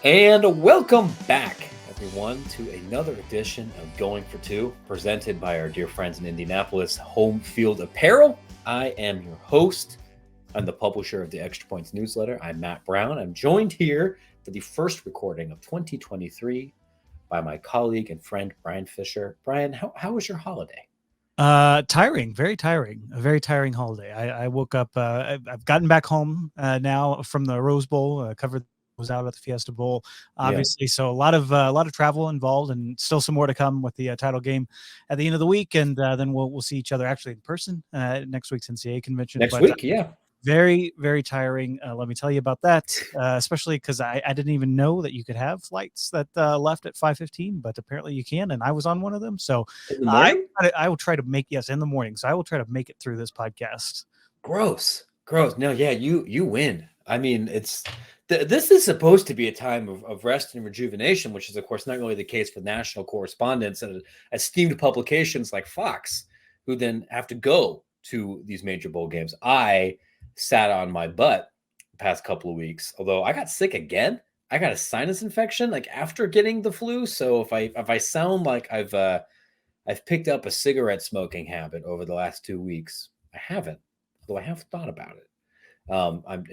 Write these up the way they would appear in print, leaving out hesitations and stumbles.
And welcome back, everyone, to another edition of Going for Two, presented by our dear friends in Indianapolis, Home Field Apparel. I am your host. I'm the publisher of the Extra Points newsletter. I'm Matt Brown. I'm joined here for the first recording of 2023 by my colleague and friend, Bryan Fischer. Bryan, how was your holiday? Tiring, very tiring, a very tiring holiday. I woke up, I've gotten back home now from the Rose Bowl, covered was out at the Fiesta Bowl, obviously. Yeah. So a lot of travel involved, and still some more to come with the title game at the end of the week, and then we'll see each other actually in person next week's NCAA convention. Next week, yeah. Very, very tiring. Let me tell you about that, especially because I didn't even know that you could have flights that left at 5:15, but apparently you can, and I was on one of them. So I will try to make, yes, in the morning. So I will try to make it through this podcast. Gross. No, yeah, you win. I mean, this is supposed to be a time of rest and rejuvenation, which is, of course, not really the case for national correspondents and esteemed publications like Fox, who then have to go to these major bowl games. I sat on my butt the past couple of weeks, although I got sick again. I got a sinus infection like after getting the flu. So if I sound like I've picked up a cigarette smoking habit over the last 2 weeks, I haven't, although I have thought about it. I'm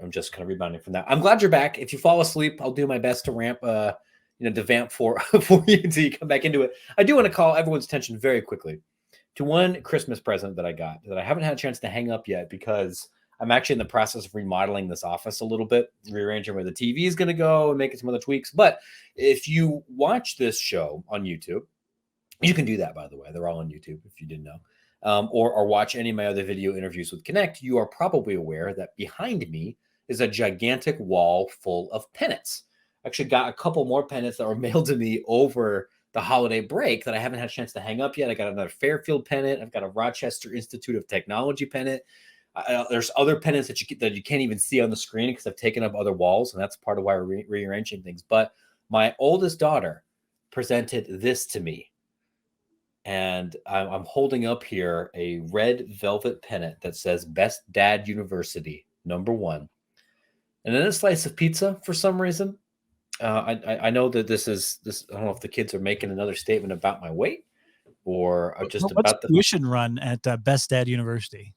just kind of rebounding from that. I'm glad you're back. If you fall asleep, I'll do my best to ramp, to vamp for you until you come back into it. I do want to call everyone's attention very quickly to one Christmas present that I got that I haven't had a chance to hang up yet because I'm actually in the process of remodeling this office a little bit, rearranging where the TV is going to go and making some other tweaks. But if you watch this show on YouTube, you can do that, by the way. They're all on YouTube if you didn't know. Or watch any of my other video interviews with Connect, you are probably aware that behind me is a gigantic wall full of pennants. I actually got a couple more pennants that were mailed to me over the holiday break that I haven't had a chance to hang up yet. I got another Fairfield pennant. I've got a Rochester Institute of Technology pennant. There's other pennants that you can't even see on the screen because I've taken up other walls, and that's part of why we're rearranging things. But my oldest daughter presented this to me. And I'm holding up here a red velvet pennant that says Best Dad University, #1. And then a slice of pizza for some reason. I know that this. I don't know if the kids are making another statement about my weight or just about the tuition run at Best Dad University.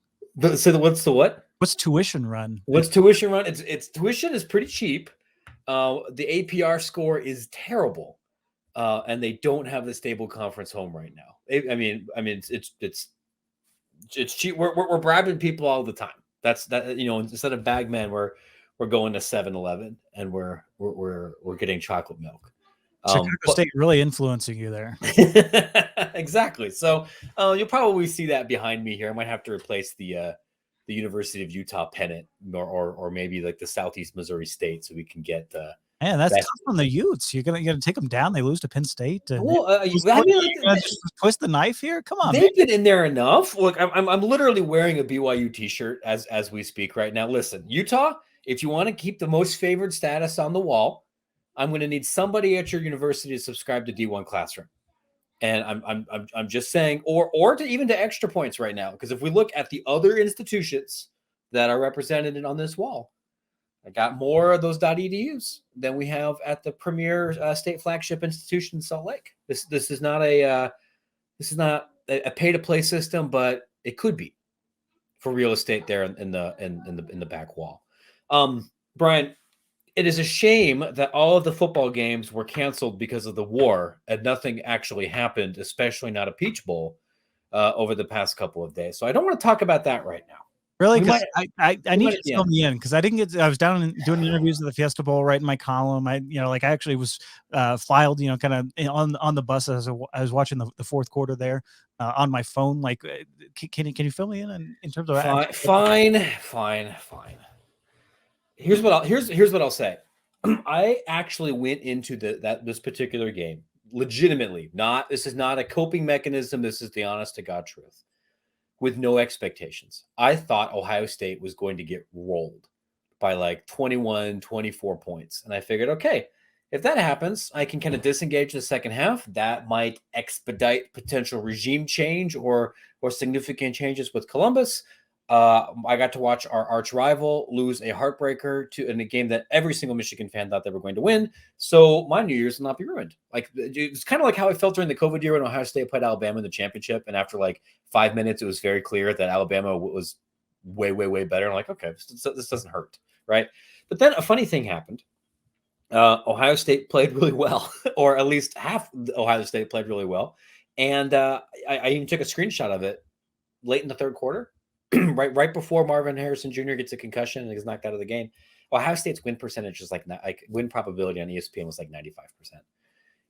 So what's the what? What's tuition run? What's tuition run? It's tuition is pretty cheap. The APR score is terrible. And they don't have the stable conference home right now. I mean, it's cheap. We're bribing people all the time. That's that. Instead of Bagman, we're going to 7-Eleven and we're getting chocolate milk. Chicago State really influencing you there. Exactly. So you'll probably see that behind me here. I might have to replace the University of Utah pennant or maybe like the Southeast Missouri State so we can get. Man, that's tough on the Utes. You're gonna take them down. They lose to Penn State. Well, just twist the knife here. Come on, they've been in there enough. Look, I'm literally wearing a BYU T-shirt as we speak right now. Listen, Utah, if you want to keep the most favored status on the wall, I'm going to need somebody at your university to subscribe to D1 Classroom. And I'm just saying, or to even to Extra Points right now, because if we look at the other institutions that are represented on this wall, I got more of those .edus than we have at the premier state flagship institution in Salt Lake. This is not a pay-to-play system, but it could be for real estate there in the back wall. Bryan, it is a shame that all of the football games were canceled because of the war and nothing actually happened, especially not a Peach Bowl over the past couple of days. So I don't want to talk about that right now. Really? Because I need you to fill me in because I didn't get. I was down and doing interviews at the Fiesta Bowl, writing my column. I actually was filed, kind of on the bus as I was watching the fourth quarter there on my phone. Like, can you fill me in terms of fine. Here's what I'll say. I actually went into this particular game legitimately. This is not a coping mechanism. This is the honest to God truth. With no expectations. I thought Ohio State was going to get rolled by like 21, 24 points. And I figured, okay, if that happens, I can kind of disengage in the second half. That might expedite potential regime change or significant changes with Columbus. I got to watch our arch rival lose a heartbreaker in a game that every single Michigan fan thought they were going to win. So my New Year's will not be ruined. Like, it's kind of like how I felt during the COVID year when Ohio State played Alabama in the championship, and after like 5 minutes, it was very clear that Alabama was way, way, way better. I'm like, okay, this doesn't hurt, right? But then a funny thing happened. Ohio State played really well, or at least half Ohio State played really well. And I even took a screenshot of it late in the third quarter, right before Marvin Harrison Jr. gets a concussion and is knocked out of the game. Ohio State's win percentage is like win probability on ESPN was like 95%.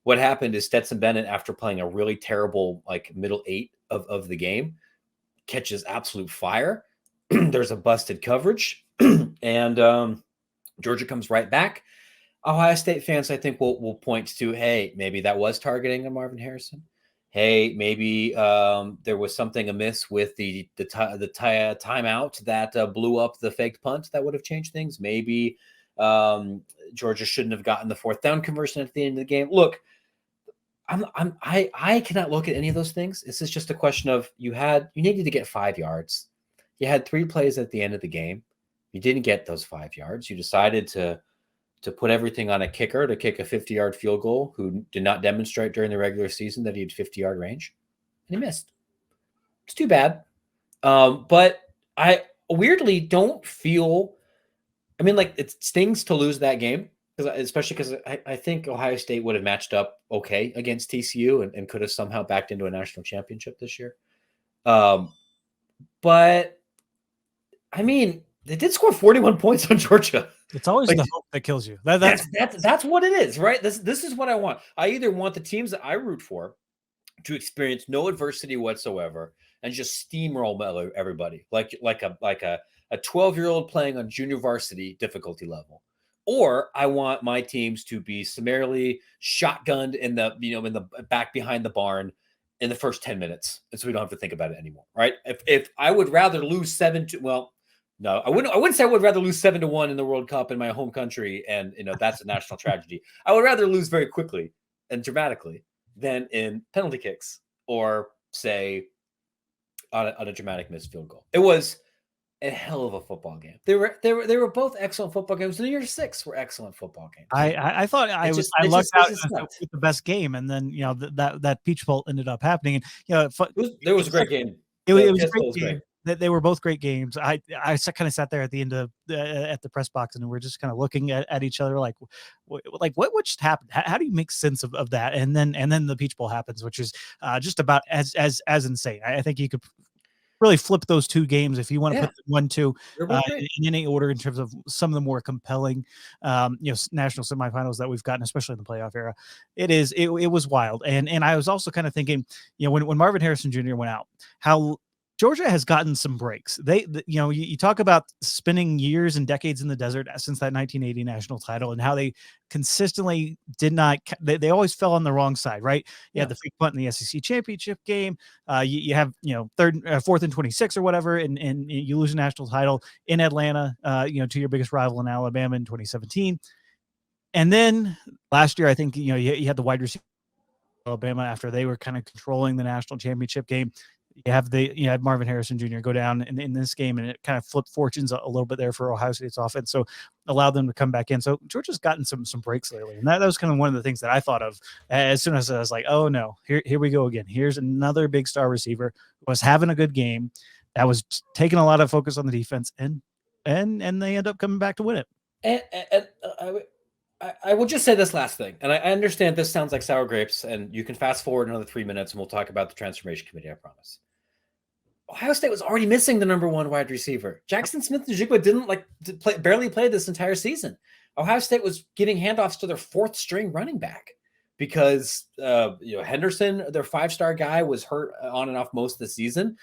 What happened is Stetson Bennett, after playing a really terrible like middle 8 of the game, catches absolute fire. There's a busted coverage, and Georgia comes right back. Ohio State fans, I think, will point to, hey, maybe that was targeting on Marvin Harrison. Hey, maybe there was something amiss with the timeout that blew up the faked punt that would have changed things. Maybe Georgia shouldn't have gotten the 4th down conversion at the end of the game. Look, I cannot look at any of those things. This is just a question of you needed to get 5 yards. You had 3 plays at the end of the game. You didn't get those 5 yards. You decided to put everything on a kicker to kick a 50-yard field goal who did not demonstrate during the regular season that he had 50-yard range, and he missed. It's too bad. But I weirdly don't feel – I mean, like, it stings to lose that game, especially because I think Ohio State would have matched up okay against TCU and could have somehow backed into a national championship this year. But, I mean, they did score 41 points on Georgia. It's always the hope that kills you. That's what it is, right? This is what I want. I either want the teams that I root for to experience no adversity whatsoever and just steamroll everybody, like a 12-year-old playing on junior varsity difficulty level, or I want my teams to be summarily shotgunned in the back behind the barn in the first 10 minutes, and so we don't have to think about it anymore, right? If I would rather lose 7-2, well. No, I wouldn't say I would rather lose 7-1 in the World Cup in my home country, and that's a national tragedy. I would rather lose very quickly and dramatically than in penalty kicks or say on a dramatic missed field goal. It was a hell of a football game. They were both excellent football games. The year 6 were excellent football games. I thought I lucked out with the best game, and then that Peach Bowl ended up happening, and it was a great game. It was a great game. They were both great games. I kind of sat there at the end of at the press box, and we're just kind of looking at each other like what just happened? How do you make sense of that? And then the Peach Bowl happens, which is just about as insane. I think you could really flip those 2 games if you want to put 1-2 in any order in terms of some of the more compelling national semifinals that we've gotten, especially in the playoff era. It was wild, and I was also kind of thinking, when Marvin Harrison Jr. went out, how Georgia has gotten some breaks. You talk about spending years and decades in the desert since that 1980 national title, and how they consistently did not. They always fell on the wrong side, right? You had the fake punt in the SEC championship game. You have 4th and 26 or whatever, and you lose a national title in Atlanta. To your biggest rival in Alabama in 2017, and then last year I think you had the wide receiver Alabama after they were kind of controlling the national championship game. You had Marvin Harrison Jr. go down in this game, and it kind of flipped fortunes a little bit there for Ohio State's offense, so allowed them to come back in. So Georgia's gotten some breaks lately, and that was kind of one of the things that I thought of as soon as I was like, oh no, here we go again. Here's another big star receiver who was having a good game, that was taking a lot of focus on the defense, and they end up coming back to win it. And I will just say this last thing, and I understand this sounds like sour grapes, and you can fast forward another 3 minutes, and we'll talk about the Transformation Committee, I promise. Ohio State was already missing the number 1 wide receiver. Jackson Smith-Njigba barely play this entire season. Ohio State was giving handoffs to their 4th string running back because Henderson, their 5-star guy, was hurt on and off most of the season.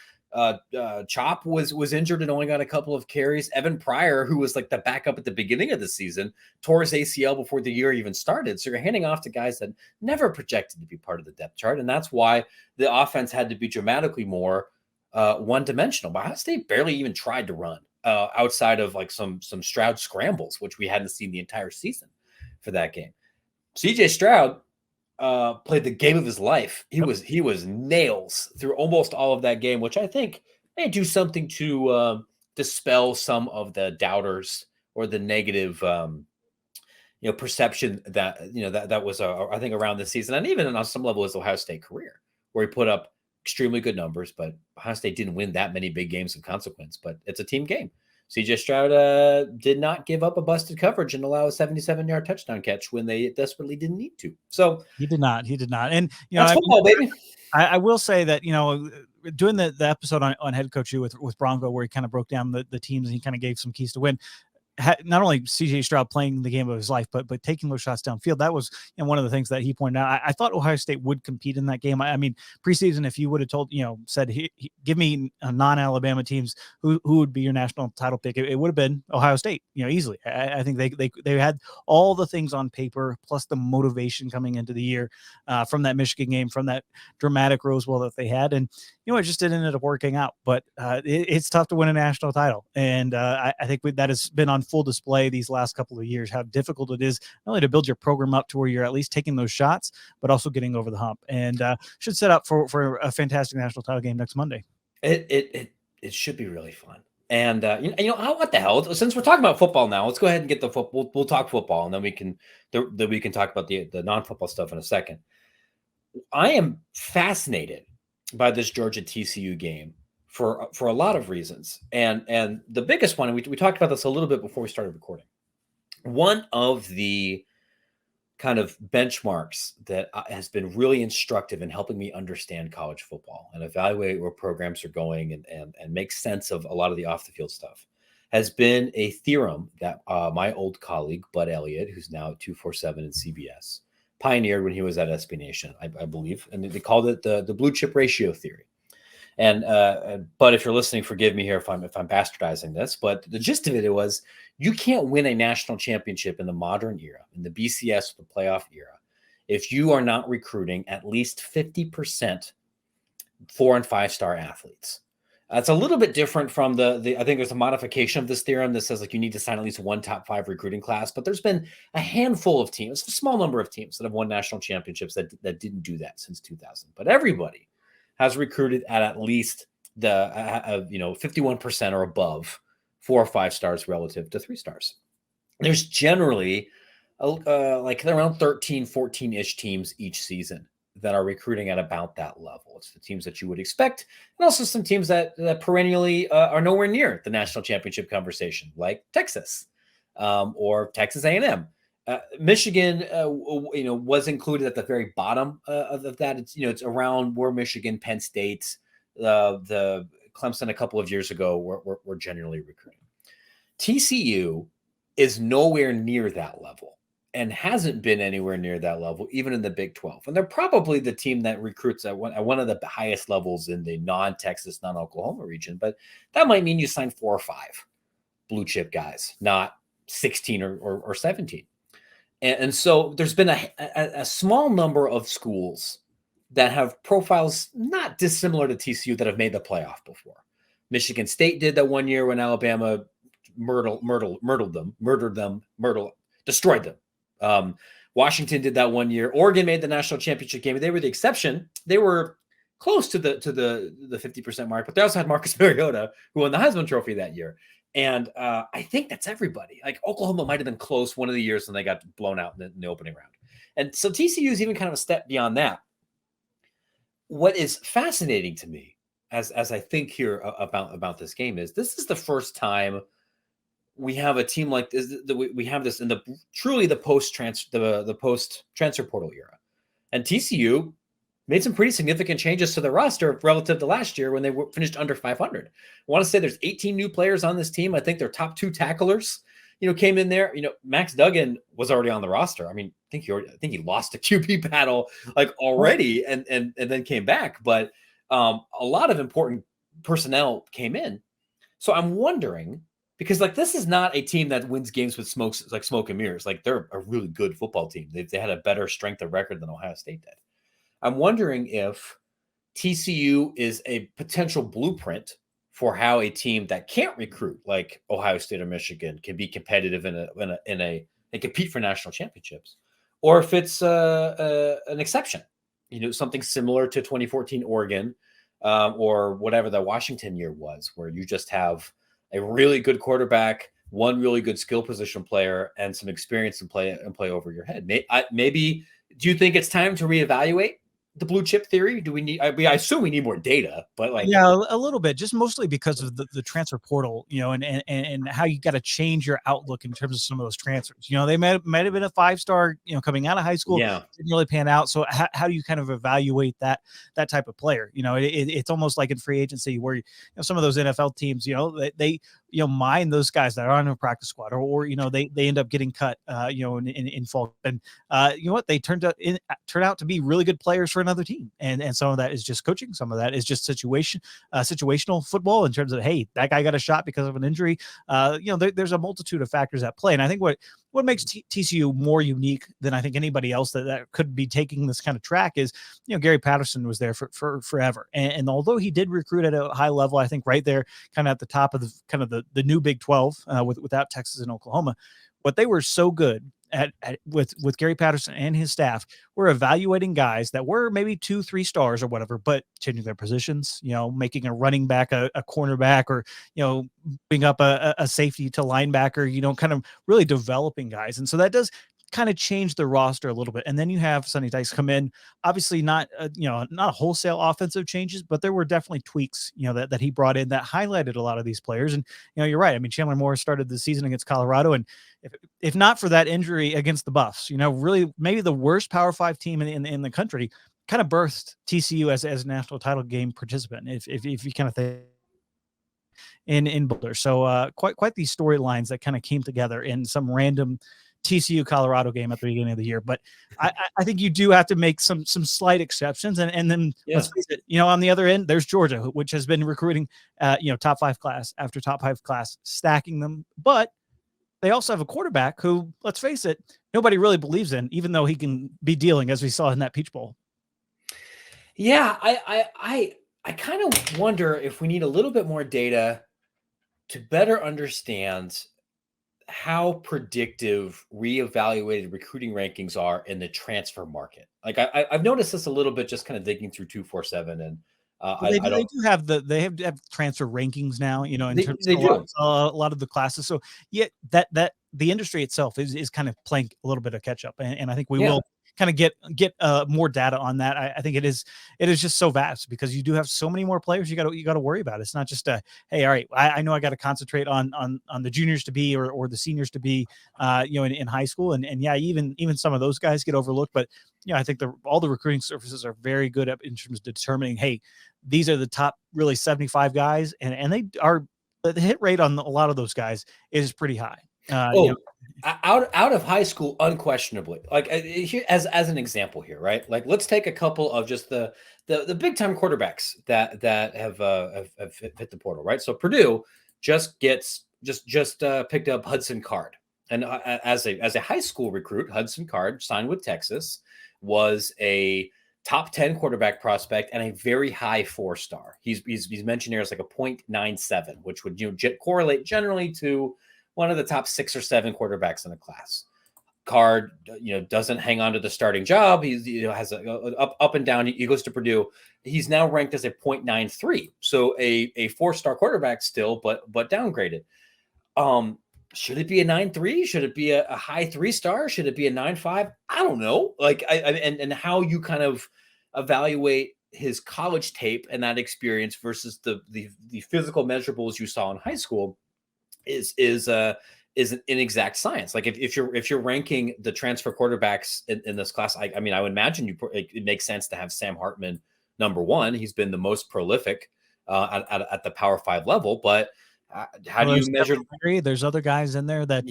Chop was injured and only got a couple of carries. Evan Pryor, who was like the backup at the beginning of the season, tore his ACL before the year even started. So you're handing off to guys that never projected to be part of the depth chart. And that's why the offense had to be dramatically more one-dimensional. But Ohio State barely even tried to run outside of like some Stroud scrambles, which we hadn't seen the entire season for that game. CJ Stroud played the game of his life. He was nails through almost all of that game, which I think may do something to dispel some of the doubters or the negative, perception that, that was, I think, around this season, and even on some level his Ohio State career, where he put up extremely good numbers, but Ohio State didn't win that many big games of consequence. But it's a team game. CJ Stroud did not give up a busted coverage and allow a 77-yard touchdown catch when they desperately didn't need to. So he did not. And that's football, baby. I will say that, doing the episode on HeadCoachU with Bronco, where he kind of broke down the teams and he kind of gave some keys to win. Not only CJ Stroud playing the game of his life, but taking those shots downfield. That was one of the things that he pointed out. I thought Ohio State would compete in that game. I mean, preseason, if you would have told, said, give me non-Alabama teams, who would be your national title pick, it would have been Ohio State, easily. I think they had all the things on paper, plus the motivation coming into the year from that Michigan game, from that dramatic Rose Bowl that they had. And, it just didn't end up working out. But it's tough to win a national title. And I think that has been on full display these last couple of years, how difficult it is not only to build your program up to where you're at least taking those shots, but also getting over the hump, and should set up for a fantastic national title game next Monday. It should be really fun. And what the hell? Since we're talking about football now, let's go ahead and get the football. We'll talk football, and then we can talk about the non-football stuff in a second. I am fascinated by this Georgia TCU game for a lot of reasons, and the biggest one, and we talked about this a little bit before we started recording. One of the kind of benchmarks that has been really instructive in helping me understand college football and evaluate where programs are going and make sense of a lot of the off the field stuff has been a theorem that my old colleague Bud Elliott, who's now at 247 in CBS, pioneered when he was at SB Nation, I believe, and they called it the blue chip ratio theory. And but if you're listening, forgive me here if I'm bastardizing this, but the gist of it was you can't win a national championship in the modern era, in the BCS, the playoff era, if you are not recruiting at least 50% 4- and 5-star athletes. It's a little bit different from the I think there's a modification of this theorem that says like you need to sign at least one top 5 recruiting class, but there's been a handful of teams, a small number of teams that have won national championships that didn't do that since 2000. But everybody has recruited at least the 51% or above 4 or 5 stars relative to 3 stars. There's generally like around 13, 14-ish teams each season that are recruiting at about that level. It's the teams that you would expect, and also some teams that perennially are nowhere near the national championship conversation, like Texas or Texas A&M. Michigan, was included at the very bottom of that. It's around where Michigan, Penn State, the Clemson a couple of years ago were generally recruiting. TCU is nowhere near that level and hasn't been anywhere near that level, even in the Big 12. And they're probably the team that recruits at one of the highest levels in the non-Texas, non-Oklahoma region. But that might mean you sign 4 or 5 blue chip guys, not 16 or 17. And so there's been a small number of schools that have profiles not dissimilar to TCU that have made the playoff before. Michigan State did that one year when Alabama destroyed them. Washington did that one year. Oregon made the national championship game. They were the exception. They were close to the 50% mark, but they also had Marcus Mariota, who won the Heisman Trophy that year. And I think that's everybody. Like Oklahoma might have been close one of the years when they got blown out in the opening round. And so TCU is even kind of a step beyond that. What is fascinating to me as I think here about this game is this is the first time we have a team like this. We have this in the post transfer portal era, and TCU made some pretty significant changes to the roster relative to last year when they finished under 500. I want to say there's 18 new players on this team. I think their top 2 tacklers, came in there. Max Duggan was already on the roster. I mean, I think he lost a QB battle like already, and then came back. But a lot of important personnel came in. So I'm wondering, because like this is not a team that wins games with smoke and mirrors. Like they're a really good football team. They had a better strength of record than Ohio State did. I'm wondering if TCU is a potential blueprint for how a team that can't recruit like Ohio State or Michigan can be competitive and compete for national championships, or if it's an exception, something similar to 2014 Oregon or whatever the Washington year was, where you just have a really good quarterback, one really good skill position player, and some experience and play over your head. Maybe do you think it's time to reevaluate the blue chip theory? Do we need? I assume we need more data, but like, yeah, a little bit, just mostly because of the transfer portal, and how you got to change your outlook in terms of some of those transfers. They might have been a 5-star, coming out of high school, yeah, didn't really pan out. So how do you kind of evaluate that type of player? It's almost like in free agency where some of those NFL teams, they mine those guys that are on a practice squad, or they end up getting cut, in fall, and what they turned out to be really good players for another team, and some of that is just coaching, some of that is just situational football in terms of, hey, that guy got a shot because of an injury. There's a multitude of factors at play, and I think what makes TCU more unique than I think anybody else that could be taking this kind of track is, Gary Patterson was there for forever, and although he did recruit at a high level, I think right there, kind of at the top of the new Big 12, without Texas and Oklahoma, what they were so good at with Gary Patterson and his staff were evaluating guys that were maybe 2-3 stars or whatever, but changing their positions, making a running back a cornerback, or bring up a safety to linebacker, kind of really developing guys. And so that does kind of change the roster a little bit. And then you have Sonny Dykes come in, obviously not not wholesale offensive changes, but there were definitely tweaks that he brought in that highlighted a lot of these players. And you're right, I mean, Chandler Morris started the season against Colorado, and if not for that injury against the Buffs, really maybe the worst Power 5 team in the country, kind of birthed TCU as a national title game participant, if you kind of think in Boulder. So quite these storylines that kind of came together in some random TCU Colorado game at the beginning of the year. But I think you do have to make some slight exceptions, and then let's face it, on the other end, there's Georgia, which has been recruiting top 5 class after top 5 class, stacking them, but they also have a quarterback who, let's face it, nobody really believes in, even though he can be dealing, as we saw in that Peach Bowl. Yeah, I kind of wonder if we need a little bit more data to better understand how predictive reevaluated recruiting rankings are in the transfer market. Like I've noticed this a little bit, just kind of digging through 247, and They do have they have transfer rankings now, in terms they of do. a lot of the classes. So yeah, that the industry itself is kind of playing a little bit of catch up, and I think we will kind of get more data on that. I think it is just so vast, because you do have so many more players you got to worry about. It's not just hey, all right, I know I got to concentrate on the juniors to be, or the seniors to be, in high school, and yeah, even some of those guys get overlooked. But I think all the recruiting services are very good in terms of determining, hey, these are the top really 75 guys, and they are, the hit rate on a lot of those guys is pretty high. Out of high school, unquestionably. Like here, as an example here, right? Like let's take a couple of just the big time quarterbacks that have hit the portal, right? So Purdue just picked up Hudson Card, and as a high school recruit, Hudson Card signed with Texas, was a top 10 quarterback prospect and a very high 4-star. He's mentioned here as like a 0.97, which would correlate generally to one of the top 6 or 7 quarterbacks in the class. Card, doesn't hang on to the starting job. He's has a up and down. He goes to Purdue. He's now ranked as a 0.93, so a 4-star quarterback still, but downgraded. Should it be a 9.3? Should it be a high 3-star? Should it be a 9.5? I don't know. Like and how you kind of evaluate his college tape and that experience versus the physical measurables you saw in high school is an inexact science. Like if you're ranking the transfer quarterbacks in this class, I mean, I would imagine it makes sense to have Sam Hartman number 1. He's been the most prolific at the Power 5 level, but how do you measure? There's other guys in there that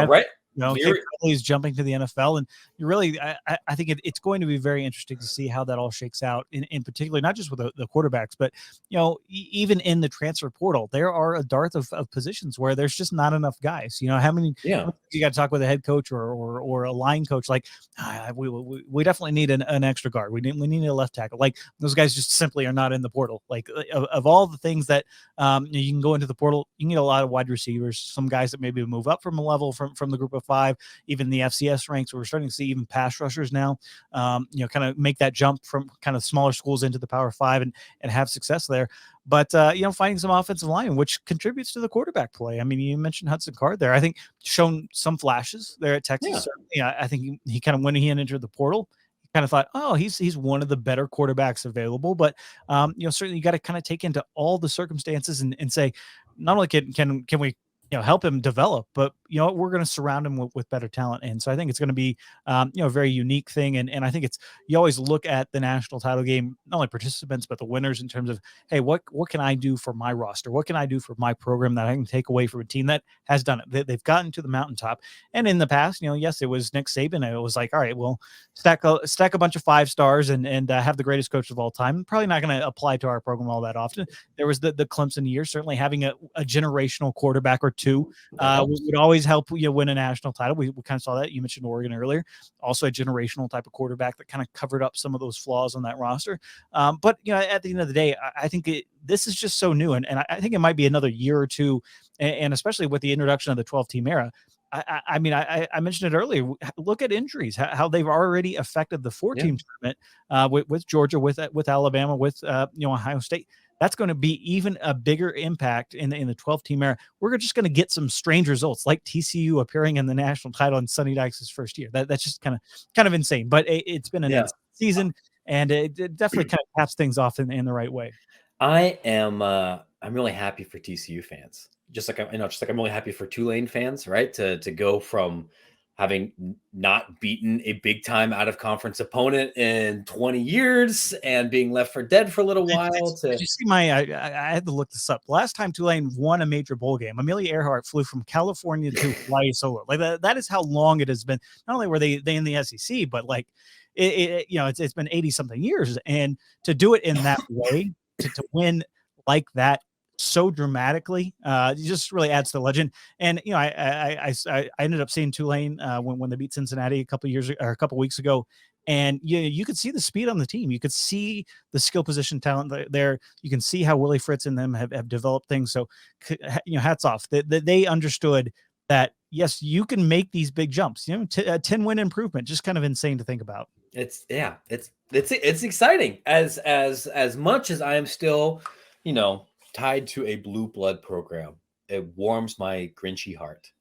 right. Kid Culley's jumping to the NFL, and you really, I think it's going to be very interesting to see how that all shakes out. In particular, not just with the quarterbacks, but even in the transfer portal, there are a dearth of positions where there's just not enough guys. How many? Yeah, you got to talk with a head coach or a line coach. Like, we definitely need an extra guard. We need a left tackle. Like, those guys just simply are not in the portal. Like, of all the things that you can go into the portal, you can get a lot of wide receivers, some guys that maybe move up from a level from the group of 5, even the FCS ranks. We're starting to see even pass rushers now, kind of make that jump from kind of smaller schools into the Power 5 and have success there. But, finding some offensive line, which contributes to the quarterback play. I mean, you mentioned Hudson Card there. I think shown some flashes there at Texas. Yeah. Certainly, I think he kind of, when he entered the portal, kind of thought, oh, he's one of the better quarterbacks available. But, certainly you got to kind of take into all the circumstances and say, not only can we help him develop, but we're going to surround him with better talent. And so I think it's going to be a very unique thing. And I think you always look at the national title game, not only participants but the winners, in terms of, hey, what can I do for my roster? What can I do for my program that I can take away from a team that has done it? They've gotten to the mountaintop. And in the past, yes, it was Nick Saban. And it was like, all right, well, stack a bunch of 5 stars and have the greatest coach of all time. Probably not going to apply to our program all that often. There was the Clemson year, certainly having a generational quarterback or two would always help win a national title. We kind of saw that. You mentioned Oregon earlier, also a generational type of quarterback that kind of covered up some of those flaws on that roster. But at the end of the day, I think this is just so new, and I think it might be another year or two, and especially with the introduction of the 12-team era. I mean, I mentioned it earlier. Look at injuries, how they've already affected the 4-team tournament with Georgia, with Alabama, with Ohio State. That's going to be even a bigger impact in the 12-team era. We're just going to get some strange results, like TCU appearing in the national title in Sonny Dykes' first year. That's just kind of insane. But it's been an season, and it definitely kind of caps things off in the right way. I'm really happy for TCU fans. Just like I'm really happy for Tulane fans, right? To go from having not beaten a big time out of conference opponent in 20 years and being left for dead for a little while. Did you see I had to look this up. Last time Tulane won a major bowl game, Amelia Earhart flew from California to Hawaii solo. Like that is how long it has been. Not only were they in the SEC, but like it's been 80 something years, and to do it in that way, to win like that so dramatically, just really adds to the legend. And I ended up seeing Tulane when they beat Cincinnati a couple weeks ago, and you could see the speed on the team. You could see the skill position talent there. You can see how Willie Fritz and them have developed things. So hats off. They understood that yes, you can make these big jumps. A 10-win improvement, just kind of insane to think about. It's exciting as much as I am still tied to a blue blood program. It warms my Grinchy heart.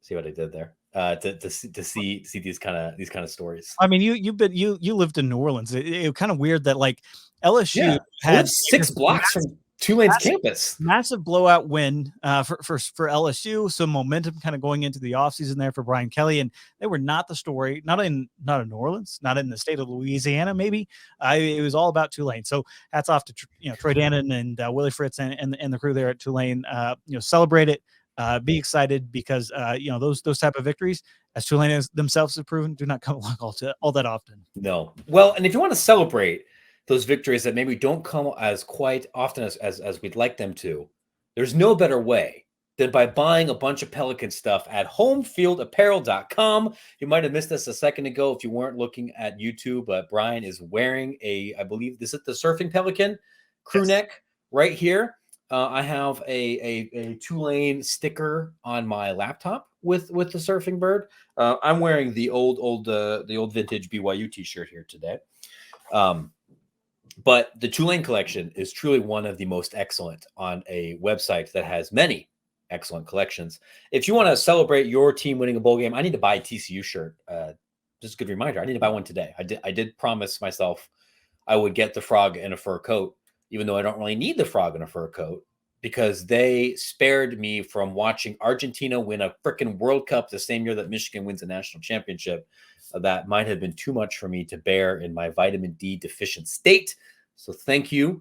See what I did there? To see these kind of stories. I mean, you lived in New Orleans. It kind of weird that like LSU had 6 blocks from Tulane's campus. Massive blowout win for LSU. Some momentum kind of going into the offseason there for Brian Kelly, and they were not the story. Not in New Orleans, not in the state of Louisiana. Maybe it was all about Tulane. So hats off to Troy Dannon and Willie Fritz and the crew there at Tulane. Celebrate it. Be excited because those type of victories, as Tulane themselves have proven, do not come along all that often. No. Well, and if you want to celebrate those victories that maybe don't come as quite often as we'd like them to, there's no better way than by buying a bunch of Pelican stuff at homefieldapparel.com. You might have missed this a second ago if you weren't looking at YouTube, but Brian is wearing I believe this is the Surfing Pelican crew neck right here. I have a Tulane sticker on my laptop with the surfing bird. I'm wearing the old vintage BYU t-shirt here today. But the Tulane collection is truly one of the most excellent on a website that has many excellent collections. If you want to celebrate your team winning a bowl game, I need to buy a TCU shirt. Just a good reminder. I need to buy one today. I did promise myself I would get the frog in a fur coat, even though I don't really need the frog in a fur coat, because they spared me from watching Argentina win a freaking World Cup the same year that Michigan wins a national championship. That might have been too much for me to bear in my vitamin D deficient state. So thank you,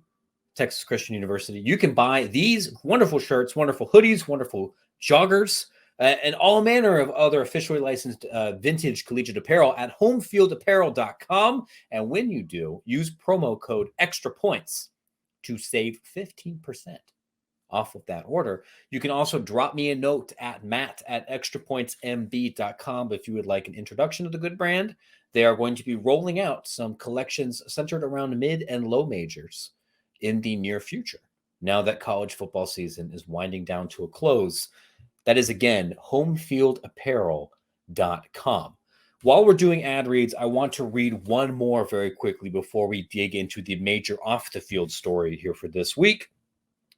Texas Christian University. You can buy these wonderful shirts, wonderful hoodies, wonderful joggers, and all manner of other officially licensed vintage collegiate apparel at homefieldapparel.com. And when you do, use promo code extra points to save 15% off of that order. You can also drop me a note at matt@extrapointsmb.com if you would like an introduction to the good brand. They are going to be rolling out some collections centered around mid and low majors in the near future, now that college football season is winding down to a close. That is, again, homefieldapparel.com. While we're doing ad reads, I want to read one more very quickly before we dig into the major off the field story here for this week.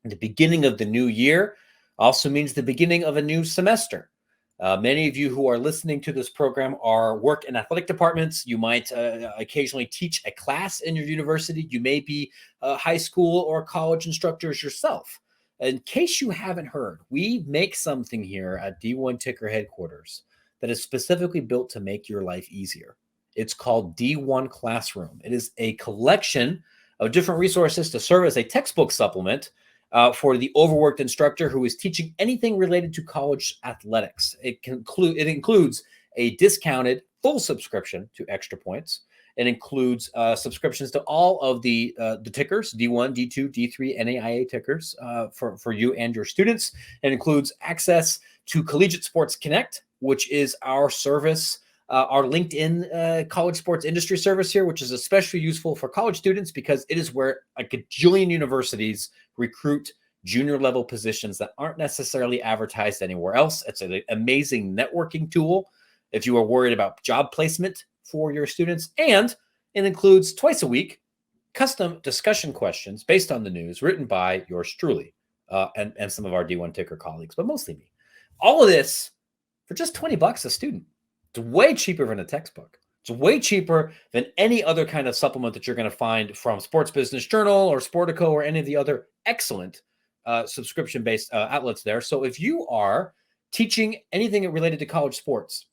The beginning of the new year also means the beginning of a new semester. Many of you who are listening to this program work in athletic departments. You might occasionally teach a class in your university. You may be high school or college instructors yourself. In case you haven't heard, we make something here at D1 Ticker headquarters that is specifically built to make your life easier. It's called D1 Classroom. It is a collection of different resources to serve as a textbook supplement for the overworked instructor who is teaching anything related to college athletics. It includes a discounted full subscription to Extra Points. It includes subscriptions to all of the tickers, D1, D2, D3, NAIA tickers for you and your students. It includes access to Collegiate Sports Connect, which is our service, our LinkedIn college sports industry service here, which is especially useful for college students because it is where a gajillion universities recruit junior level positions that aren't necessarily advertised anywhere else. It's an amazing networking tool if you are worried about job placement for your students. And it includes twice a week custom discussion questions based on the news written by yours truly and some of our D1 Ticker colleagues, but mostly me. All of this for just $20 a student. It's way cheaper than a textbook. It's way cheaper than any other kind of supplement that you're going to find from Sports Business Journal or Sportico or any of the other excellent subscription-based outlets there. So if you are teaching anything related to college sports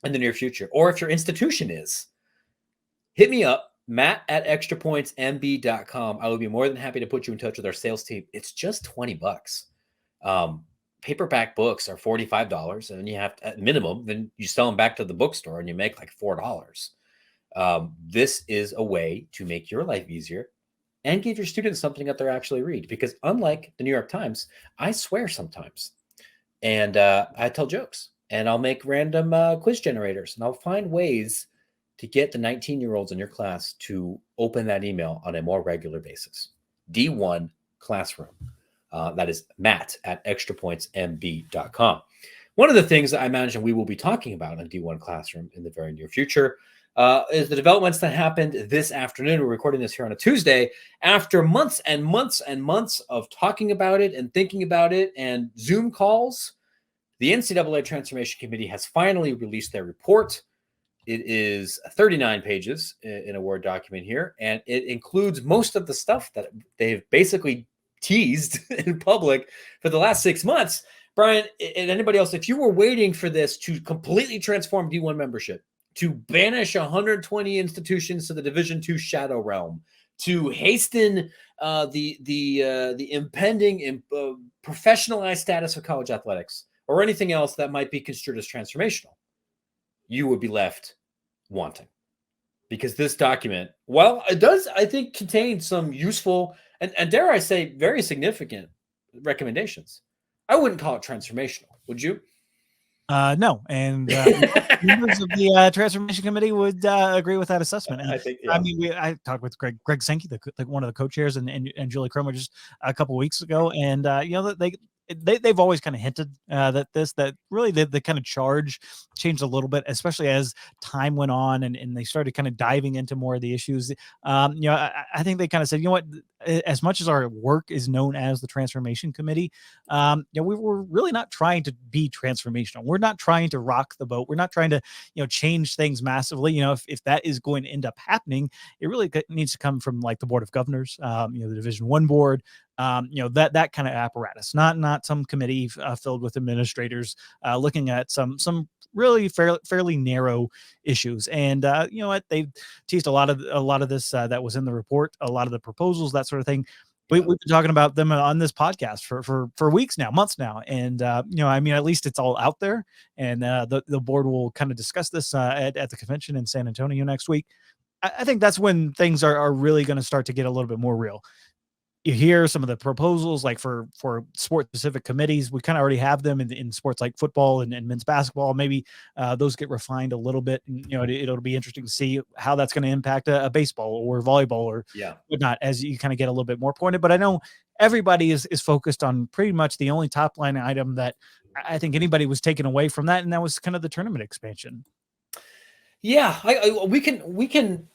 in the near future, or if your institution is, hit me up, matt@extrapointsmb.com. I will be more than happy to put you in touch with our sales team. It's just $20. Paperback books are $45, and you have to, at minimum, then you sell them back to the bookstore and you make like $4. This is a way to make your life easier and give your students something that they're actually read. Because unlike the New York Times, I swear sometimes, and I tell jokes, and I'll make random quiz generators, and I'll find ways to get the 19-year-olds in your class to open that email on a more regular basis. D1 Classroom. That is matt@extrapointsmb.com. One of the things that I imagine we will be talking about in D1 Classroom in the very near future is the developments that happened this afternoon. We're recording this here on a Tuesday. After months and months and months of talking about it and thinking about it and Zoom calls, the NCAA Transformation Committee has finally released their report. It is 39 pages in a Word document here, and it includes most of the stuff that they've basically teased in public for the last 6 months. Brian, and anybody else, if you were waiting for this to completely transform D1 membership, to banish 120 institutions to the Division II shadow realm, to hasten the impending professionalized status of college athletics, or anything else that might be construed as transformational, you would be left wanting. Because this document, well, it does, I think, contain some useful and dare I say, very significant recommendations. I wouldn't call it transformational, would you? No, and members of the Transformation Committee would agree with that assessment. And I think, yeah. I mean, I talked with Greg Sankey, one of the co-chairs, and Julie Cromer just a couple of weeks ago, and they've always kind of hinted that really the kind of charge changed a little bit, especially as time went on and they started kind of diving into more of the issues. I think they kind of said, you know what, as much as our work is known as the Transformation Committee, we were really not trying to be transformational. We're not trying to rock the boat. We're not trying to, change things massively. If that is going to end up happening, it really needs to come from like the Board of Governors, the Division I board, that kind of apparatus, not some committee filled with administrators looking at some really fairly narrow issues. And they teased a lot of this that was in the report, a lot of the proposals, that sort of thing. We've been talking about them on this podcast for weeks now, months now. And, at least it's all out there. And the board will kind of discuss this at the convention in San Antonio next week. I think that's when things are really going to start to get a little bit more real. You hear some of the proposals, like for sport specific committees. We kind of already have them in sports like football and men's basketball. Maybe those get refined a little bit. And, it'll be interesting to see how that's going to impact a baseball or volleyball or whatnot as you kind of get a little bit more pointed. But I know everybody is focused on pretty much the only top line item that I think anybody was taken away from that, and that was kind of the tournament expansion. Yeah, we can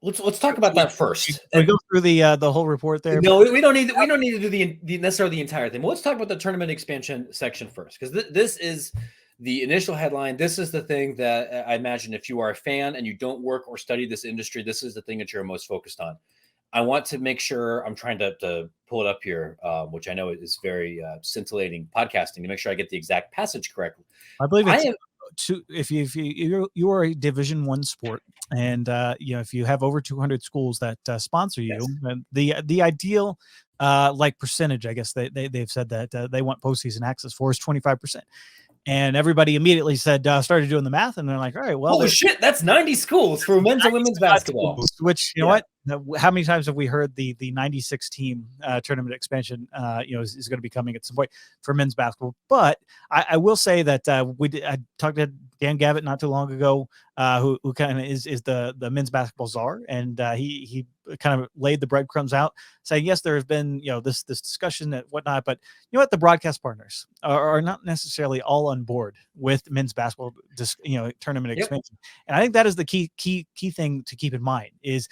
let's talk about that first. Can we go through the whole report there? No, we don't need to do the necessarily the entire thing. But let's talk about the tournament expansion section first, because this is the initial headline. This is the thing that I imagine if you are a fan and you don't work or study this industry, this is the thing that you're most focused on. I want to make sure I'm trying to pull it up here, which I know is very scintillating podcasting, to make sure I get the exact passage correct. I believe it's if you are a Division I sport, and if you have over 200 schools that sponsor you, Yes. and the ideal like percentage, I guess they've said that they want postseason access for is 25%. And everybody immediately said, started doing the math, and they're like, all right, well, holy shit, that's 90 schools for men's and women's basketball. Schools, which, you know what? How many times have we heard the 96 team tournament expansion, is going to be coming at some point for men's basketball? But I will say that I talked to Dan Gavitt not too long ago, who kind of is the men's basketball czar, and he kind of laid the breadcrumbs out, saying yes, there has been this discussion and whatnot, but you know what, the broadcast partners are not necessarily all on board with men's basketball tournament expansion, and I think that is the key thing to keep in mind is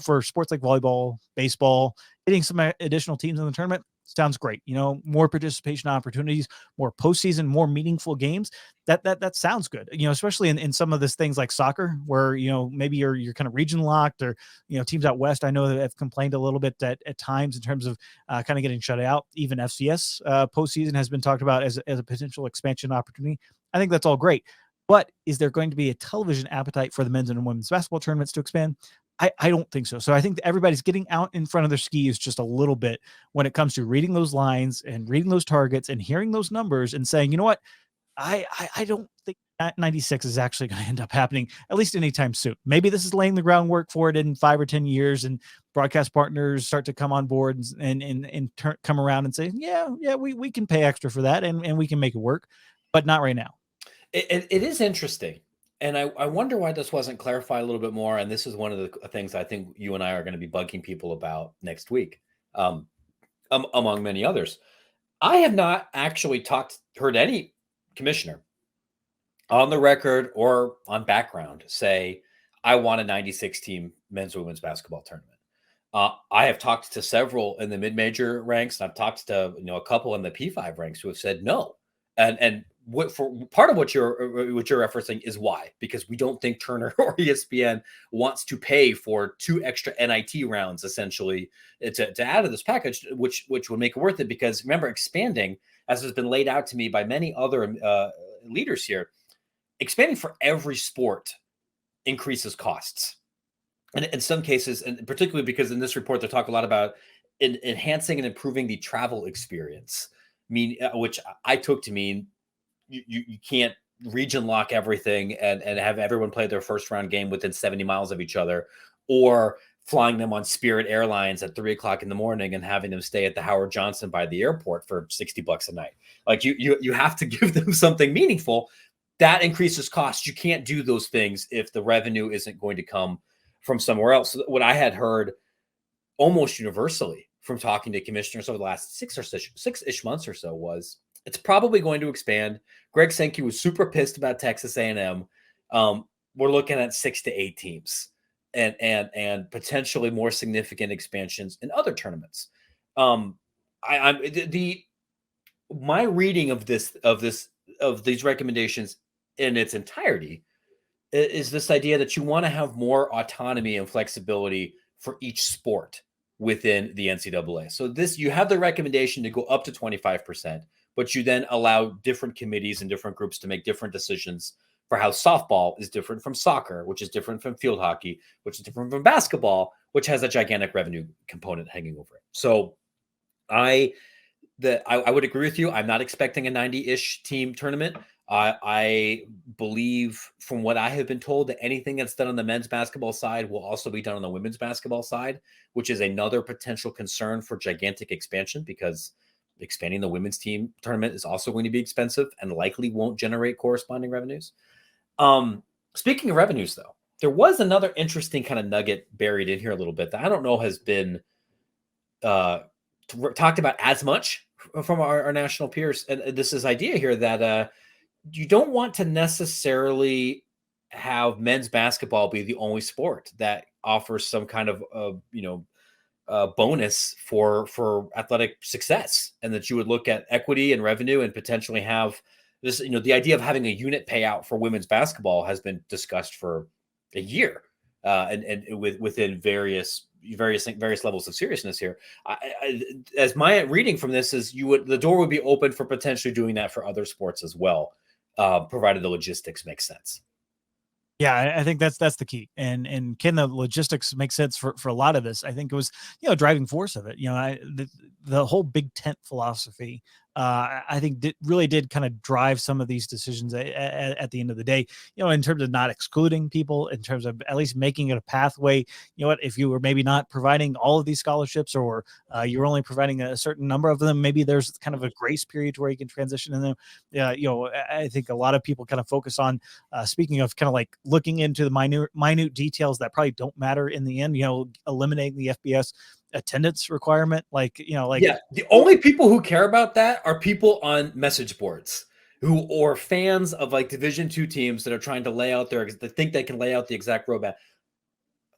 for sports like volleyball, baseball, getting some additional teams in the tournament sounds great. More participation opportunities, more postseason, more meaningful games. That sounds good. Especially in some of these things like soccer, where maybe you're kind of region locked, or teams out west. I know that have complained a little bit at times in terms of kind of getting shut out. Even FCS postseason has been talked about as a potential expansion opportunity. I think that's all great. But is there going to be a television appetite for the men's and women's basketball tournaments to expand? I don't think so. So I think that everybody's getting out in front of their skis just a little bit when it comes to reading those lines and reading those targets and hearing those numbers and saying, you know what, I don't think that 96 is actually going to end up happening, at least anytime soon. Maybe this is laying the groundwork for it in 5 or 10 years, and broadcast partners start to come on board and come around and say, we can pay extra for that and we can make it work, but not right now. It is interesting. And I wonder why this wasn't clarified a little bit more. And this is one of the things I think you and I are going to be bugging people about next week, among many others. I have not actually heard any commissioner on the record or on background say, I want a 96 team men's and women's basketball tournament. I have talked to several in the mid-major ranks, and I've talked to a couple in the P5 ranks who have said no. And for part of what you're referencing is why, because we don't think Turner or ESPN wants to pay for 2 extra NIT rounds essentially to add to this package, which would make it worth it. Because remember, expanding, as has been laid out to me by many other leaders here, expanding for every sport increases costs. And in some cases, and particularly because in this report, they talk a lot about enhancing and improving the travel experience, which I took to mean you can't region lock everything and have everyone play their first round game within 70 miles of each other, or flying them on Spirit Airlines at 3:00 in the morning and having them stay at the Howard Johnson by the airport for $60 a night. Like you have to give them something meaningful. That increases costs. You can't do those things if the revenue isn't going to come from somewhere else. What I had heard almost universally from talking to commissioners over the last 6-ish months or so was, it's probably going to expand. Greg Sankey was super pissed about Texas A&M. We're looking at 6 to 8 teams and potentially more significant expansions in other tournaments. My reading of these recommendations in its entirety is this idea that you want to have more autonomy and flexibility for each sport within the NCAA. So you have the recommendation to go up to 25%, but you then allow different committees and different groups to make different decisions for how softball is different from soccer, which is different from field hockey, which is different from basketball, which has a gigantic revenue component hanging over it. So I would agree with you. I'm not expecting a 90-ish team tournament. I believe, from what I have been told, that anything that's done on the men's basketball side will also be done on the women's basketball side, which is another potential concern for gigantic expansion, because expanding the women's team tournament is also going to be expensive and likely won't generate corresponding revenues. Speaking of revenues, though, there was another interesting kind of nugget buried in here a little bit that I don't know has been talked about as much from our national peers. And this is idea here that you don't want to necessarily have men's basketball be the only sport that offers some kind of bonus for athletic success, and that you would look at equity and revenue and potentially have this. The idea of having a unit payout for women's basketball has been discussed for a year, and within various levels of seriousness here. As my reading from this is, the door would be open for potentially doing that for other sports as well, provided the logistics make sense. Yeah, I think that's the key. And can the logistics make sense for a lot of this? I think it was, driving force of it. The whole Big Tent philosophy, I think really did kind of drive some of these decisions at the end of the day, in terms of not excluding people, in terms of at least making it a pathway. If you were maybe not providing all of these scholarships, or you're only providing a certain number of them, maybe there's kind of a grace period where you can transition in them. I think a lot of people kind of focus on, speaking of kind of like looking into the minute details that probably don't matter in the end, eliminating the FBS attendance requirement. The only people who care about that are people on message boards or fans of like Division II teams that are trying to that think they can lay out the exact roadmap.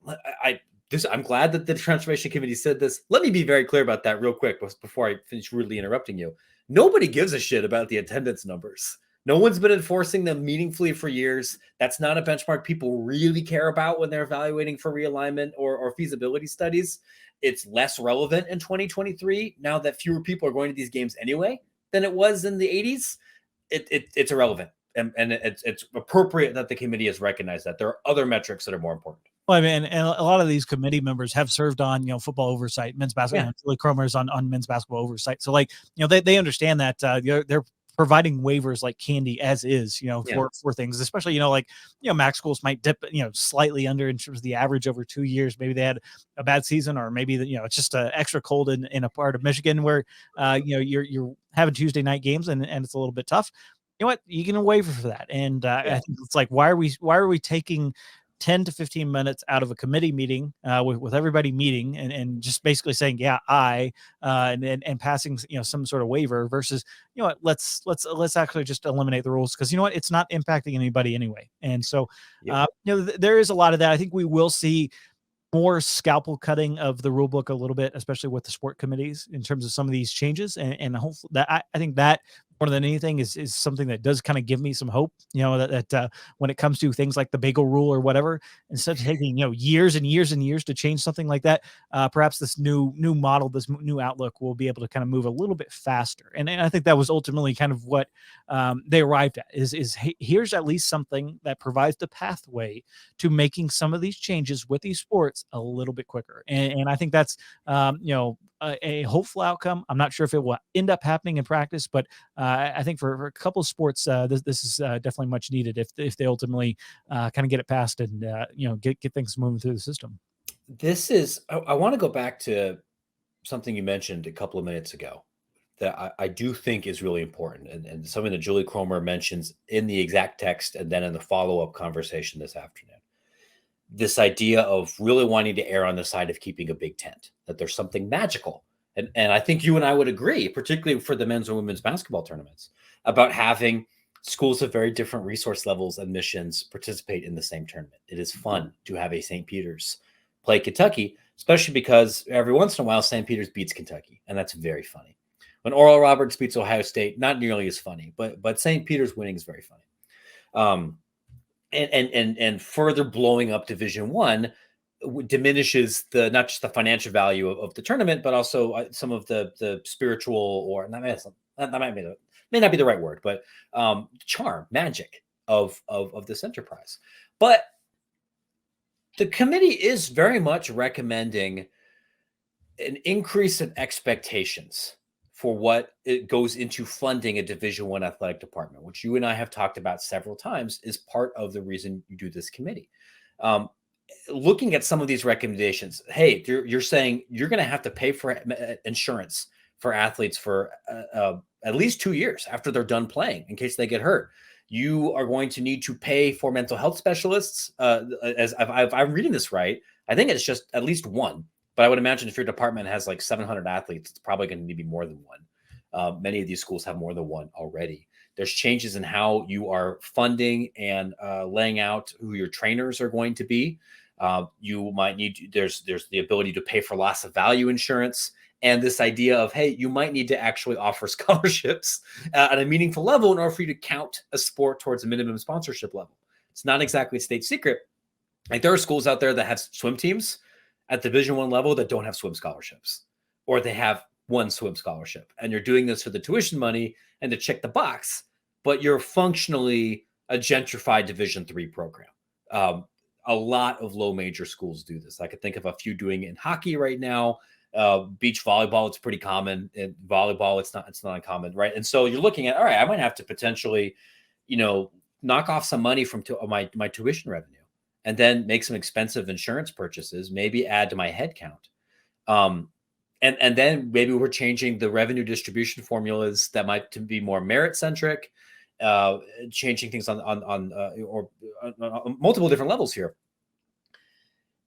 I'm glad that the Transformation Committee said this. Let me be very clear about that real quick before I finish rudely interrupting you. Nobody gives a shit about the attendance numbers. No one's been enforcing them meaningfully for years. That's not a benchmark people really care about when they're evaluating for realignment or feasibility studies. It's less relevant in 2023 now that fewer people are going to these games anyway than it was in the 80s. It's irrelevant, and it's appropriate that the committee has recognized that there are other metrics that are more important. Well, I mean, and a lot of these committee members have served on, football oversight, men's basketball. Julie Cromer's on men's basketball oversight. So, they understand that they're providing waivers like candy as is, for things, especially, MAC schools might dip, slightly under in terms of the average over 2 years. Maybe they had a bad season, or maybe it's just extra cold in a part of Michigan where, you're having Tuesday night games and it's a little bit tough. You know what? You can waiver for that. And I think it's like, why are we taking 10 to 15 minutes out of a committee meeting with everybody meeting and just basically saying, and passing, some sort of waiver versus, let's actually just eliminate the rules. Cause it's not impacting anybody anyway. And so, there is a lot of that. I think we will see more scalpel cutting of the rule book a little bit, especially with the sport committees in terms of some of these changes. And hopefully that I think that more than anything is something that does kind of give me some hope, that when it comes to things like the bagel rule or whatever, instead of taking, years and years and years to change something like that, perhaps this new model, this new outlook will be able to kind of move a little bit faster. And I think that was ultimately kind of what they arrived at is here's at least something that provides the pathway to making some of these changes with these sports a little bit quicker. And I think that's, a hopeful outcome. I'm not sure if it will end up happening in practice, but I think for a couple of sports, this is definitely much needed if they ultimately kind of get it passed and get things moving through the system. This is I want to go back to something you mentioned a couple of minutes ago that I do think is really important, and something that Julie Cromer mentions in the exact text and then in the follow-up conversation this afternoon. This idea of really wanting to err on the side of keeping a Big Tent, that there's something magical. And I think you and I would agree, particularly for the men's and women's basketball tournaments, about having schools of very different resource levels and missions participate in the same tournament. It is fun to have a St. Peter's play Kentucky, especially because every once in a while, St. Peter's beats Kentucky, and that's very funny. When Oral Roberts beats Ohio State, not nearly as funny, but St. Peter's winning is very funny. And further blowing up Division I diminishes not just the financial value of the tournament, but also some of the spiritual, or that may not be the right word, but charm, magic of this enterprise. But the committee is very much recommending an increase in expectations for what it goes into funding a Division I athletic department, which you and I have talked about several times is part of the reason you do this committee. Looking at some of these recommendations, hey, you're saying you're going to have to pay for insurance for athletes for at least 2 years after they're done playing in case they get hurt. You are going to need to pay for mental health specialists. As I'm reading this right, I think it's just at least one But I would imagine if your department has like 700 athletes, it's probably going to need to be more than one. Many of these schools have more than one already. There's changes in how you are funding and laying out who your trainers are going to be. You might need, there's the ability to pay for loss of value insurance, and this idea of, hey, you might need to actually offer scholarships at a meaningful level in order for you to count a sport towards a minimum sponsorship level. It's not exactly a state secret. Like, there are schools out there that have swim teams at Division I level that don't have swim scholarships, or they have one swim scholarship, and you're doing this for the tuition money and to check the box, but you're functionally a gentrified Division III program. A lot of low major schools do this. I could think of a few doing it in hockey right now. Beach volleyball, it's pretty common. In volleyball, it's not uncommon, right? And so you're looking at, all right, I might have to potentially, knock off some money from my tuition revenue, and then make some expensive insurance purchases, maybe add to my head count. And then maybe we're changing the revenue distribution formulas that might to be more merit centric, changing things on multiple different levels here.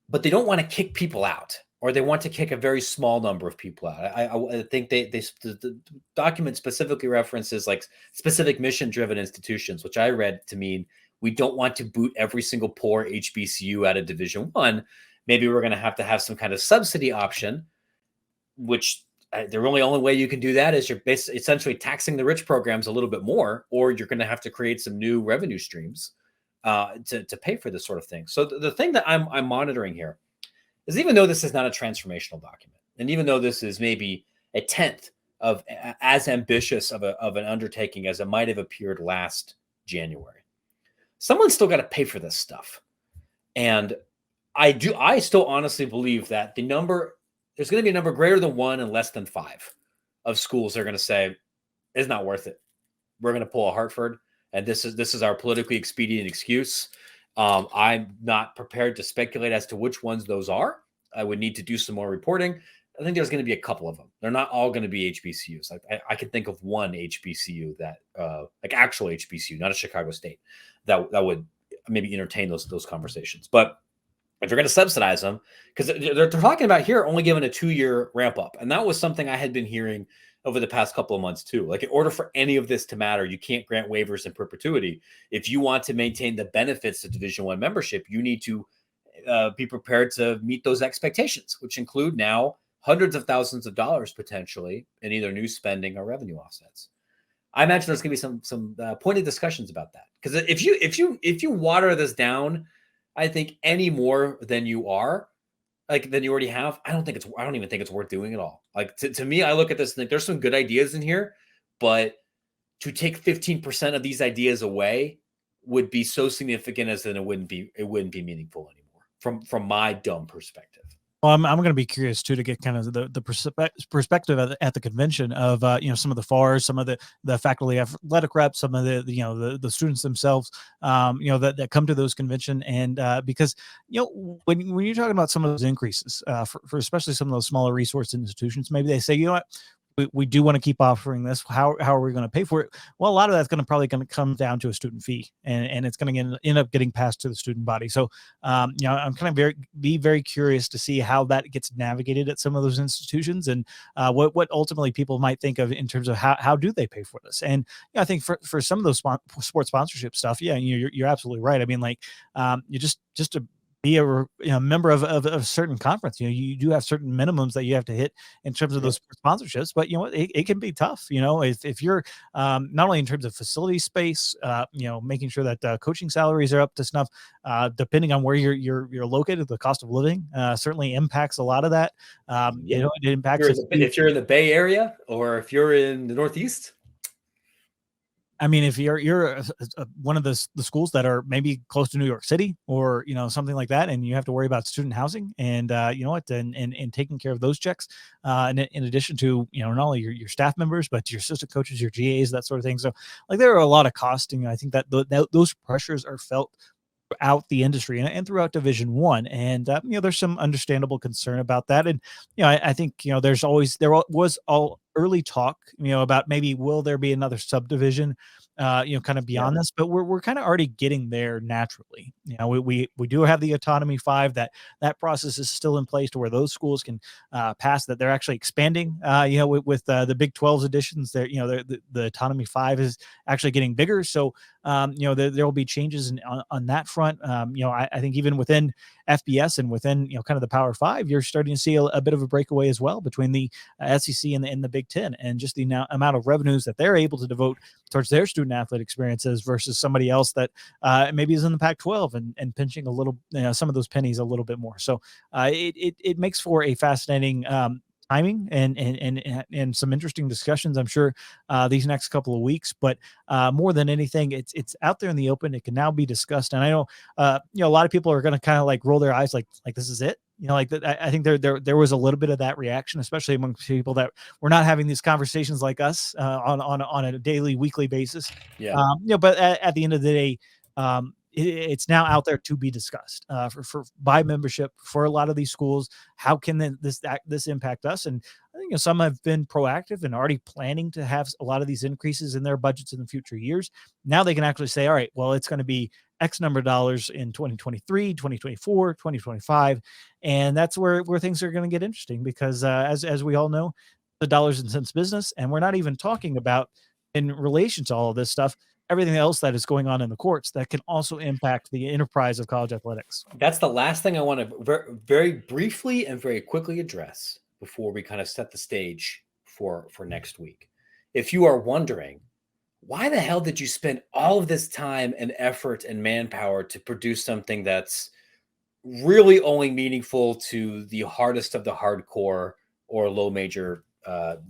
But they don't want to kick people out, or they want to kick a very small number of people out. I think the document specifically references like specific mission driven institutions, which I read to mean we don't want to boot every single poor HBCU out of Division I. Maybe we're going to have some kind of subsidy option, which the only way you can do that is you're essentially taxing the rich programs a little bit more, or you're going to have to create some new revenue streams to pay for this sort of thing. So the thing that I'm monitoring here is, even though this is not a transformational document, and even though this is maybe a tenth of as ambitious of an undertaking as it might have appeared last January, someone's still got to pay for this stuff. And I still honestly believe that there's going to be a number greater than 1 and less than 5 of schools that are going to say, it's not worth it. We're going to pull a Hartford, and this is our politically expedient excuse. I'm not prepared to speculate as to which ones those are. I would need to do some more reporting. I think there's going to be a couple of them. They're not all going to be HBCUs. I can think of one HBCU that, like actual HBCU, not a Chicago State, that would maybe entertain those conversations. But if you're going to subsidize them, because they're talking about here only giving a 2-year ramp up. And that was something I had been hearing over the past couple of months too. Like, in order for any of this to matter, you can't grant waivers in perpetuity. If you want to maintain the benefits of Division I membership, you need to be prepared to meet those expectations, which include now hundreds of thousands of dollars potentially in either new spending or revenue offsets. I imagine there's going to be some pointed discussions about that, because if you water this down, I think, any more than you already have, I don't even think it's worth doing at all. Like, to me, I look at this and think there's some good ideas in here, but to take 15% of these ideas away would be so significant as that it wouldn't be meaningful anymore from my dumb perspective. Well, I'm going to be curious too to get kind of the perspective at the convention of some of the FARs, some of the faculty athletic reps, some of the students themselves, that come to those convention, and because when you're talking about some of those increases for especially some of those smaller resource institutions, maybe they say, you know what, we do want to keep offering this. How are we going to pay for it? Well, a lot of that's probably going to come down to a student fee, and it's going to end up getting passed to the student body. So, I'm kind of very curious to see how that gets navigated at some of those institutions, and what ultimately people might think of in terms of how do they pay for this. And I think for some of those sports sponsorship stuff, yeah, you're absolutely right. I mean, like, you just to be a member of a certain conference, you do have certain minimums that you have to hit in terms of those sponsorships. But it can be tough, if you're not only in terms of facility space, making sure that coaching salaries are up to snuff, depending on where you're located, the cost of living certainly impacts a lot of that. It impacts if you're in the Bay Area, or if you're in the Northeast. I mean, if you're one of the schools that are maybe close to New York City, or something like that, and you have to worry about student housing, and and taking care of those checks, and in addition to not only your staff members, but your assistant coaches, your GAs, that sort of thing. So, like, there are a lot of costs. I think that those pressures are felt throughout the industry and throughout Division I, and there's some understandable concern about that. And I think there was early talk, about maybe will there be another subdivision, kind of beyond this, but we're kind of already getting there naturally. We do have the autonomy 5, that process is still in place to where those schools can pass that. They're actually expanding, with the Big 12's additions there, the autonomy 5 is actually getting bigger. So, there will be changes on that front. I think even within FBS and within, kind of the Power 5, you're starting to see a bit of a breakaway as well between the SEC and the Big 10, and just the amount of revenues that they're able to devote towards their student athlete experiences versus somebody else that maybe is in the Pac-12 and pinching a little, some of those pennies a little bit more. So it makes for a fascinating timing and some interesting discussions, I'm sure, these next couple of weeks. But more than anything, it's out there in the open. It can now be discussed, and I know a lot of people are going to kind of like roll their eyes, like this is it. Like that. I think there was a little bit of that reaction, especially among people that were not having these conversations like us on a daily, weekly basis. Yeah. But at the end of the day, it's now out there to be discussed for by membership for a lot of these schools. How can this impact us? And I think some have been proactive and already planning to have a lot of these increases in their budgets in the future years. Now they can actually say, all right, well, it's going to be X number of dollars in 2023, 2024, 2025. And that's where things are going to get interesting because as we all know, the dollars and cents business, and we're not even talking about in relation to all of this stuff, everything else that is going on in the courts that can also impact the enterprise of college athletics. That's the last thing I want to very briefly and very quickly address before we kind of set the stage for next week. If you are wondering, why the hell did you spend all of this time and effort and manpower to produce something that's really only meaningful to the hardest of the hardcore or low major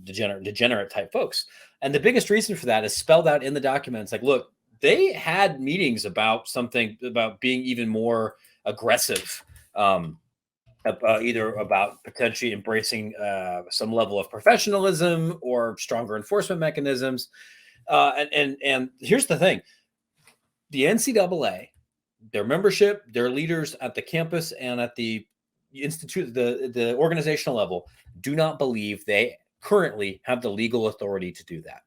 degenerate type folks? And the biggest reason for that is spelled out in the documents. Like, look, they had meetings about something about being even more aggressive, either about potentially embracing some level of professionalism or stronger enforcement mechanisms. And here's the thing: the NCAA, their membership, their leaders at the campus and at the institute, the organizational level, do not believe they currently have the legal authority to do that.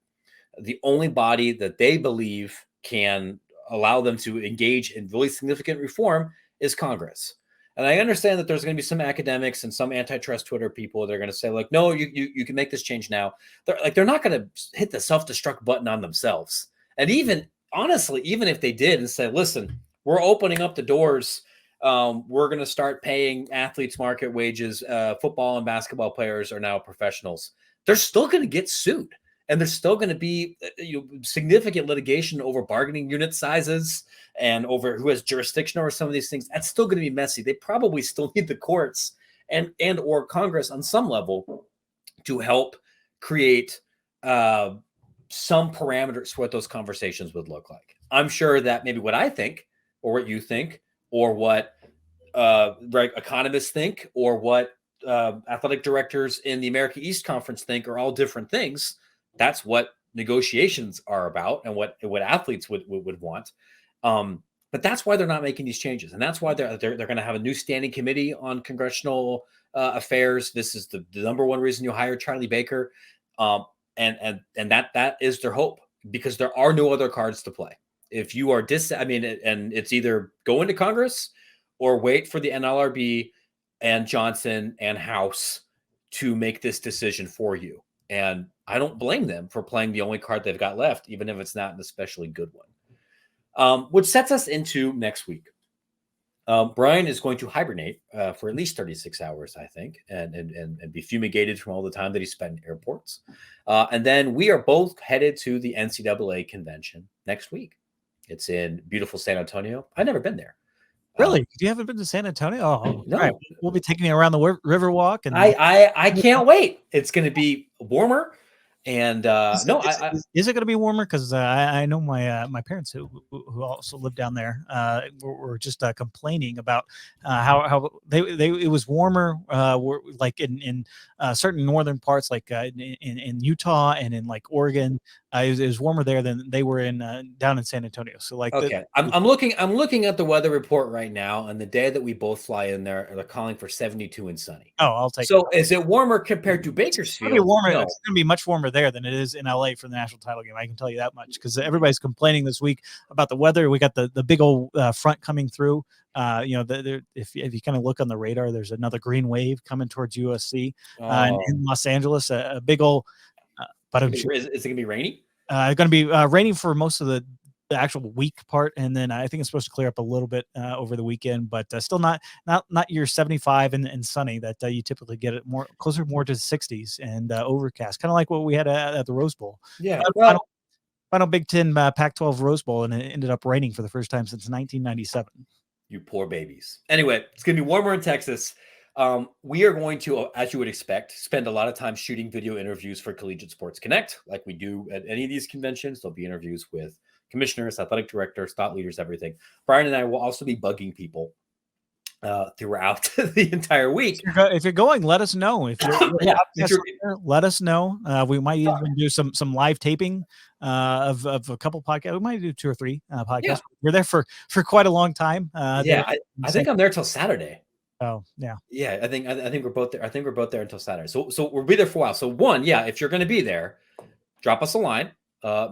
The only body that they believe can allow them to engage in really significant reform is Congress. And I understand that there's going to be some academics and some antitrust Twitter people that are going to say, like, no, you can make this change now. They're not going to hit the self-destruct button on themselves. And even honestly, even if they did and say, listen, we're opening up the doors, we're going to start paying athletes market wages. Football and basketball players are now professionals. They're still going to get sued. And there's still going to be significant litigation over bargaining unit sizes and over who has jurisdiction over some of these things. That's still going to be messy. They probably still need the courts and or Congress on some level to help create some parameters for what those conversations would look like. I'm sure that maybe what I think or what you think or what economists think or what athletic directors in the America East Conference think are all different things. That's what negotiations are about and what athletes would want. But that's why they're not making these changes. And that's why they're going to have a new standing committee on congressional affairs. This is the number one reason you hire Charlie Baker. And that is their hope, because there are no other cards to play. If you are and it's either go into Congress or wait for the NLRB and Johnson and House to make this decision for you. And I don't blame them for playing the only card they've got left, even if it's not an especially good one. Which sets us into next week. Brian is going to hibernate for at least 36 hours, I think, and be fumigated from all the time that he spent in airports. And then we are both headed to the NCAA convention next week. It's in beautiful San Antonio. I've never been there. Really? You haven't been to San Antonio? Oh, no. Right. We'll be taking you around the Riverwalk. And I can't wait. It's going to be warmer. And Is no, it going to be warmer? Because I know my parents who also live down there were just complaining about how it was warmer, like in certain northern parts, like in Utah and in like Oregon. It was warmer there than they were in down in San Antonio. So like, okay, I'm looking at the weather report right now, and the day that we both fly in there, they're calling for 72 and sunny. oh, I'll take it. So is it warmer compared to It's going to be Bakersfield? warmer. No. It's going to be much warmer there than it is in LA for the national title game. I can tell you that much, because everybody's complaining this week about the weather. We got the big old front coming through. If you kind of look on the radar, there's another green wave coming towards USC in Los Angeles. A big old. Is it going to be rainy? Going to be raining for most of the actual week part, and then I think it's supposed to clear up a little bit over the weekend, but still not your 75 and sunny that you typically get. It closer to the 60s and overcast, kind of like what we had at the Rose Bowl. Yeah, final Big Ten Pac-12 Rose Bowl, and it ended up raining for the first time since 1997. You poor babies. Anyway, it's going to be warmer in Texas. We are going to, as you would expect, spend a lot of time shooting video interviews for Collegiate Sports Connect, like we do at any of these conventions. There'll be interviews with commissioners, athletic directors, thought leaders, everything. Brian and I will also be bugging people throughout the entire week. If you're going, let us know. If you're let us know. We might even do some live taping of a couple podcasts. We might do 2 or 3 podcasts. Yeah. We're there for quite a long time. I think I'm there till Saturday. Oh yeah. Yeah, I think we're both there. I think we're both there until Saturday. So we'll be there for a while. So if you're going to be there, drop us a line.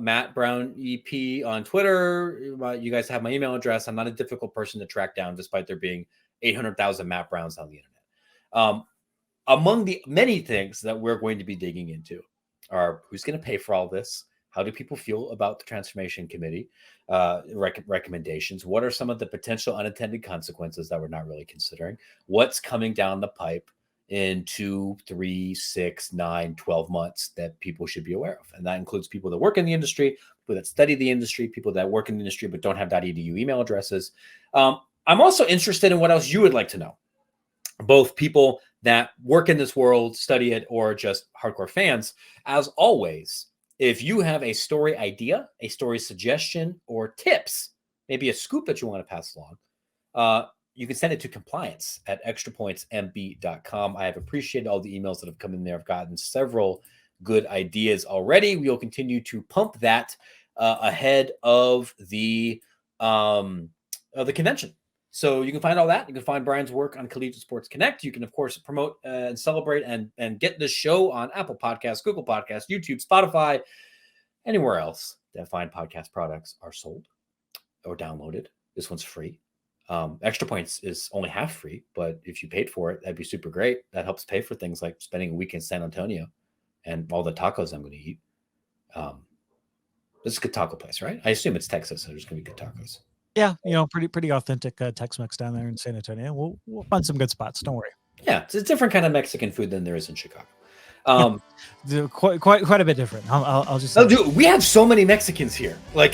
Matt Brown EP on Twitter. You guys have my email address. I'm not a difficult person to track down, despite there being 800,000 Matt Browns on the internet. Among the many things that we're going to be digging into are who's going to pay for all this? How do people feel about the Transformation Committee recommendations? What are some of the potential unintended consequences that we're not really considering? What's coming down the pipe in 2, 3, 6, 9, 12 months that people should be aware of? And that includes people that work in the industry, people that study the industry, people that work in the industry but don't have .edu email addresses. I'm also interested in what else you would like to know. Both people that work in this world, study it, or just hardcore fans. As always, if you have a story idea, a story suggestion, or tips, maybe a scoop that you want to pass along, you can send it to compliance@extrapointsmb.com. I have appreciated all the emails that have come in there. I've gotten several good ideas already. We will continue to pump that ahead of the convention. So you can find all that. You can find Brian's work on Collegiate Sports Connect. You can, of course, promote and celebrate and get this show on Apple Podcasts, Google Podcasts, YouTube, Spotify, anywhere else that fine podcast products are sold or downloaded. This one's free. Extra Points is only half free, but if you paid for it, that'd be super great. That helps pay for things like spending a week in San Antonio and all the tacos I'm going to eat. This is a good taco place, right? I assume it's Texas, so there's going to be good tacos. Yeah, pretty authentic Tex-Mex down there in San Antonio. We'll find some good spots. Don't worry. Yeah, it's a different kind of Mexican food than there is in Chicago. Quite a bit different. I'll just say. Oh, dude, we have so many Mexicans here. Like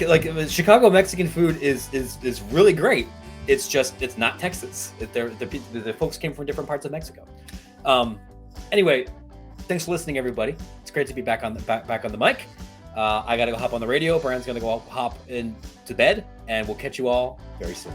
Chicago Mexican food is really great. It's not Texas. The folks came from different parts of Mexico. Anyway, thanks for listening, everybody. It's great to be back on the mic. I got to go hop on the radio. Brian's going to go hop into bed, and we'll catch you all very soon.